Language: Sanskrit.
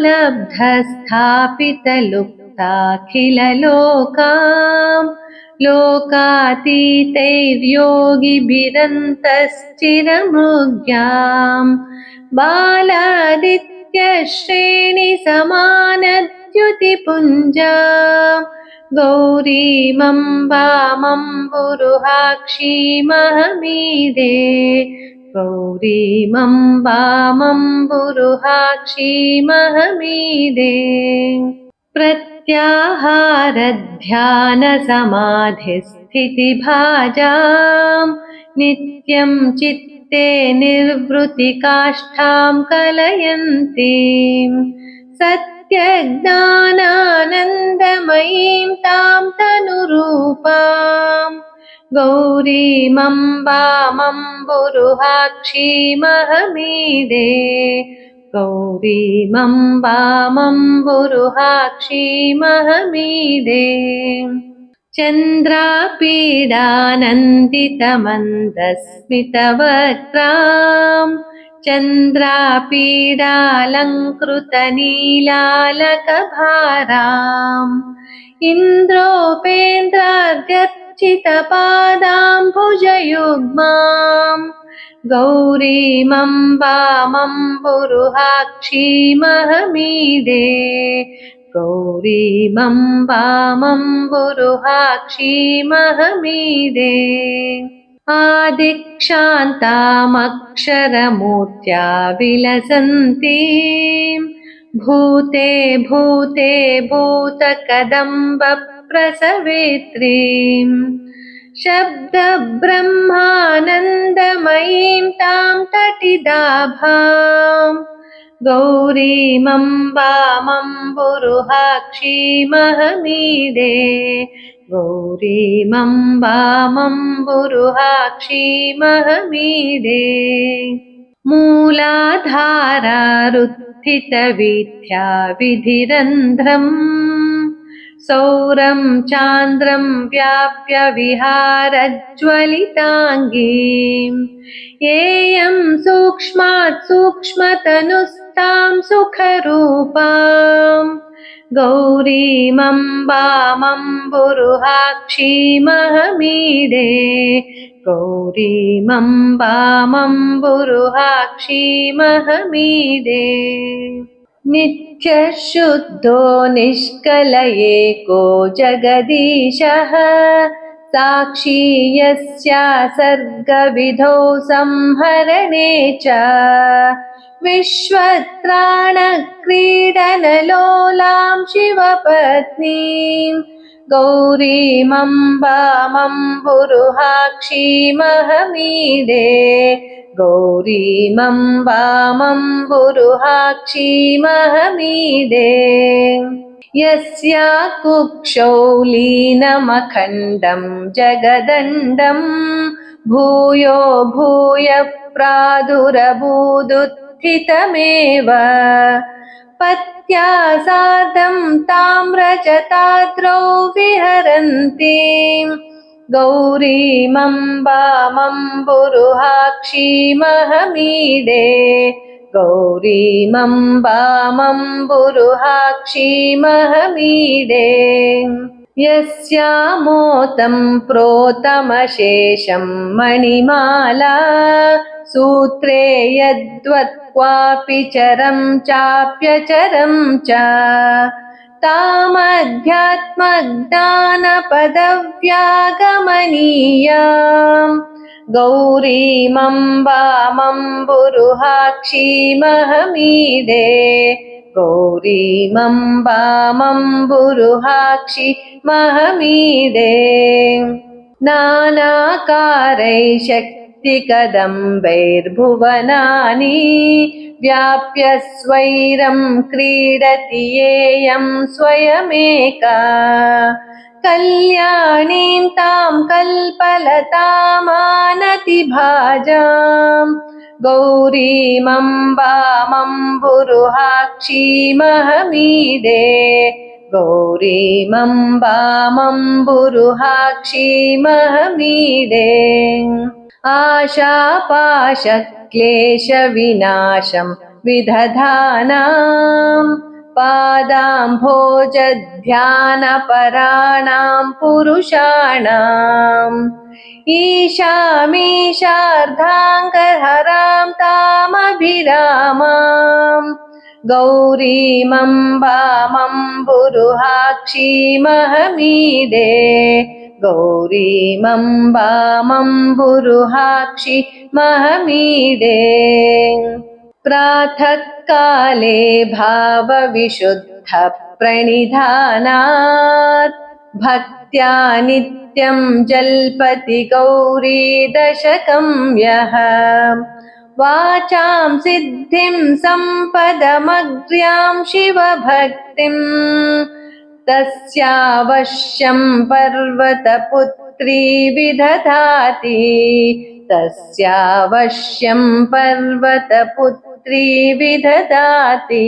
लब्धस्थापितलुप्ताखिललोकाम् लोकातीतैर्योगिभिरन्तश्चिरमृग्याम् बालादित्यश्रेणिसमानद्युतिपुञ्जाम् गौरीमम्बामम्बुरुहाक्षीमहमीदे गौरीमम्बामम्बुरुहाक्षीमहमीदे प्रत्याहारध्यानसमाधिस्थितिभाजाम् नित्यं चित्ते निर्वृतिकाष्ठां कलयन्तीम् सत्यज्ञानानन्दमयीं तां तनुरूपाम् गौरीमम्बामम्बुरुहाक्षीमहमीदे गौरीमम्बामम्बुरुहाक्षीमहमीदे चन्द्रापीडानन्दितमन्दस्मितवक्त्राम् चन्द्रापीडालङ्कृतनीलालकभाराम् इन्द्रोपेन्द्रार्गर्चितपादाम्बुजयुग्माम् गौरीमम्बामम्बुरुहाक्षीमहमीदे गौरीमम्बामम्बुरुहाक्षीमहमीदे आदिक्षान्तामक्षरमूर्त्या विलसन्तीम् भूते भूते भूतकदम्बप्रसवेत्रीम् शब्दब्रह्मानन्दमयीं तां तटिदाभाम् गौरीमम्बामम्बुरुहाक्षीमहमीदे गौरीमम्बामम्बुरुहाक्षीमहमीदे मूलाधारारुत्थितवीथ्या विधिरन्ध्रम् सौरं चान्द्रं व्याप्य विहारज्वलिताङ्गीम् येयं सूक्ष्मात् सूक्ष्मतनुस्तां सुखरूपाम् गौरीमम्बामम्बुरुहाक्षीमहमीदे गौरीमम्बामम्बुरुहाक्षीमहमीदे नित्यशुद्धो निष्कलयेको जगदीशः साक्षी यस्यासर्गविधौ संहरणे च विश्वत्राणक्रीडनलोलां शिवपत्नीं गौरीमम्बामम्बुरुहाक्षीमहमीदे गौरीमम्बामम्बुरुहाक्षीमहमीदे यस्या कुक्षौ लीनमखण्डं जगदण्डम् भूयो भूय प्रादुरभूदुत्थितमेव पत्या सार्धं ताम्रजटाद्रौ विहरन्तीम् गौरीमम्बामम्बुरुहाक्षीमहमीदे गौरीमम्बामम्बुरुहाक्षीमहमीदे यस्यामोतं प्रोतमशेषं मणिमाला सूत्रे यद्वत् क्वापि चरं चाप्यचरं च तामध्यात्मज्ञानपदव्यागमनीयाम् गौरीमम्बामम्बुरुहाक्षीमहमीदे गौरीमम्बामम्बुरुहाक्षीमहमीदे नानाकारैः शक्तिकदम्बैर्भुवनानि व्याप्य स्वैरं क्रीडति येयं स्वयमेका कल्याणीं तां कल्पलतामानतिभाजाम् गौरीमम्बामम्बुरुहाक्षीमहमीदे गौरीमम्बामम्बुरुहाक्षीमहमीदे आशापाशक्लेशविनाशं विदधानां पादाम्भोजध्यानपराणां पुरुषाणाम् ईशामीशार्धाङ्गहरां तामभिरामाम् गौरीमम्बामम्बुरुहाक्षीमहमीडे गौरीमम्बामम्बुरुहाक्षीमहमीडे प्रातःकाले भावविशुद्धप्रणिधानात् भक्त्या नित्यं जल्पति गौरी दशकं यः वाचां सिद्धिं सम्पदमग्र्यां शिवभक्तिं तस्यावश्यं पर्वतपुत्री विदधाति तस्यावश्यं पर्वतपुत्री विदधाति।